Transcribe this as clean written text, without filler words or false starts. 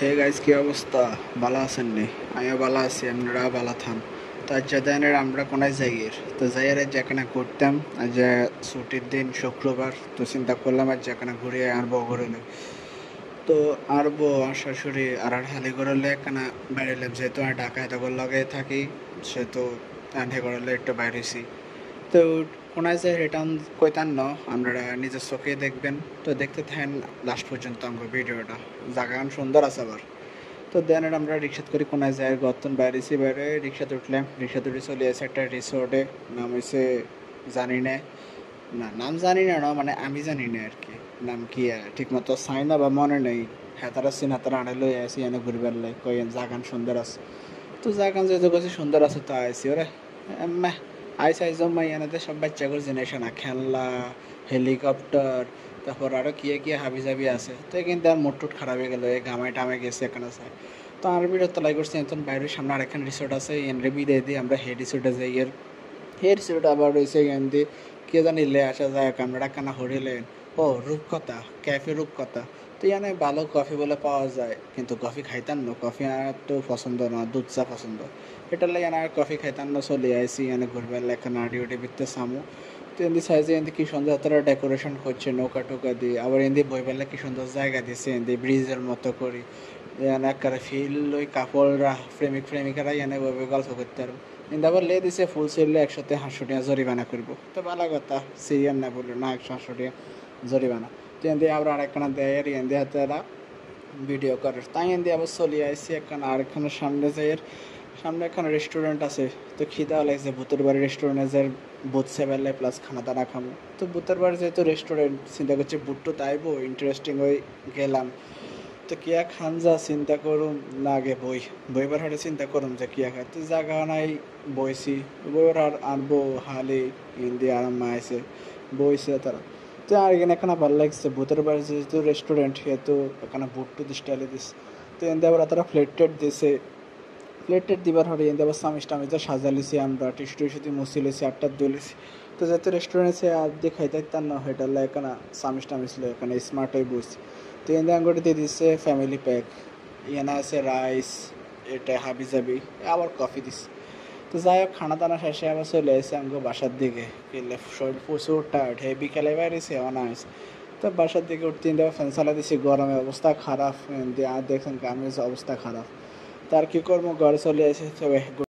Hey guys, কি অবস্থা? ভালো আছেন নি? আমিও ভালো আছি, আপনারা ভালো থান। তো আজ জাদানের আমরা কোনায় যাইয়ের তো যাইয়ারে যেখানে ঘুরতাম আজ ছুটির দিন শুক্রবার, তো চিন্তা করলাম আজ যেখানে ঘুরিয়ে আনবো ঘুরলে। তো আরবো শাশুড়ি আর হালি করলে একখানা বাইরেলাম, যেহেতু আর ঢাকায় তখন লগে থাকি, সেহেতু আনহে করলে একটু বাইরেছি। তো কোনায় যে রিটার্ন কইতান ন, আপনারা নিজের চোখে দেখবেন। তো দেখতে থাকেন লাস্ট পর্যন্ত আমার ভিডিওটা, জায়গান সুন্দর আছে আবার। তো দেন আমরা রিক্সাত করে কোনায় যাই, গতন বাইরেছি, বাইরে রিক্সাতে উঠলাম, রিক্সাতে উঠে চলে আসে একটা রিসোর্টে। নাম হয়েছে জানি না, না নাম জানি না, মানে আমি জানি না আর কি। নাম কি ঠিক মতো চাই না বা মনে নেই। হেতারা সিন হাতারা আনে লই আসি এনে ঘুরবার লাই, কই জাগান সুন্দর আছে। তো জাগান যেহেতু কাছে সুন্দর আছে তো আইসি ওরে এম্মা আইস আইস জম্মাই এনাতে সব বাচ্চাগুলো জিনিস না, খেলনা, হেলিকপ্টার, তারপর আরো কি কি হাবি জাবি আছে। তো কিন্তু আর মুড টুট খারাপ হয়ে গেল, এই গামায় টামে গেছে এখানে চাই। তো আর ভিডিও তলাই করছি এখন বাইরের সামনে আরেকখান রিসোর্ট আছে, এন রেবি দিয়ে দিই আমরা হে রিসোর্টে যাই। এর হে রিসোর্ট আবার রয়েছে এখান দিয়ে কে জানি লে আসা যায় আমরা কানা হরিলেন। ও রূপকথা, ক্যাফে রূপকথা। তো এখানে ভালো কফি বলে পাওয়া যায়, কিন্তু কফি খাইতাম না, কফি আর তো পছন্দ না, দুধ চা পছন্দ। এটা লাগে আর কফি খাইতাম না, চলে আইসি এনে ঘুরবার লেখা নাড়ি উঠে বিকতে সামু। তো এমনি সাইজে এমনি কি সুন্দর তারা ডেকোরেশন করছে নৌকা টোকা দিয়ে, আবার এমনি বইবেলা কি সুন্দর জায়গা দিছে এমনি ব্রিজের মতো করি। এখানে একটা ফিল ওই কাপড়রা প্রেমিকারা এনে বইবে গল্প করতে পারবো। কিন্তু আবার লে দিছে ফুল সেরলে একসাথে 500 টাকা জরিমানা করবো। তো ভালো কথা, সিরিয়াল না বললো না, 100 টাকা জরিমানা। তো এমনি আবার আরেকখানা দেয় আর এমনি হাতে এরা ভিডিও করে। তাই এমনি আবার চলে আসছি একখানা আরেকখানে সামনে যাই, সামনে একখানে রেস্টুরেন্ট আছে। তো খিদা লাগছে, ভূতের বাড়ি রেস্টুরেন্টে যে বুথ সেভেলে প্লাস খানা দানা খামো। তো ভূতের বাড়ি যেহেতু রেস্টুরেন্ট, চিন্তা করছি বুট্টু তাইবো ইন্টারেস্টিং হয়ে গেলাম। তো কিয়া খান যা চিন্তা করুম না, আগে বইবার হাটে চিন্তা করুম যে কিয়া খাই। তো জায়গা নাই, বইছি বইবার আর আনবো হালি হিন্দি আরাম আছে, বইছে তারা। তো আর এখানে এখানে ভালো লাগছে, ভূতের বাড়ি যেহেতু রেস্টুরেন্ট সেহেতু এখানে বুট্টু স্টাইলে দিস। তো এনতে আবার তারা প্লেট দিছে, প্লেটের দিবার হরে এনতে আবার সামিস টামিজা সাজালিছি, আমরা টিসু টিসু দিয়ে মুছিলেছি, আটটা দলিছি। তো যাতে রেস্টুরেন্টে আর দিয়ে খাইতে তার না হেটার লাই এখানে সামিস টামিস লো এখানে স্মার্ট হয়ে বসছি। তো এনতে আঙ্গুটি দিয়ে দিচ্ছে ফ্যামিলি প্যাক, এখানে আছে রাইস, এটা হাবি জাবি, আবার কফি দিচ্ছে। তো যাই হোক খানা দানা শেষে আবার চলে এসে আমাকে বাসার দিকে, গেলে শরীর প্রচুর টায়ার্ড, হে বিকেলে বাইরেছি এমন আসে। তো বাসার দিকে উঠতে দেওয়া ফ্যান চালা দিছি, গরমে অবস্থা খারাপ, আর দেখছেন গ্রামের অবস্থা খারাপ। তার কি করবো, ঘরে চলে এসে তবে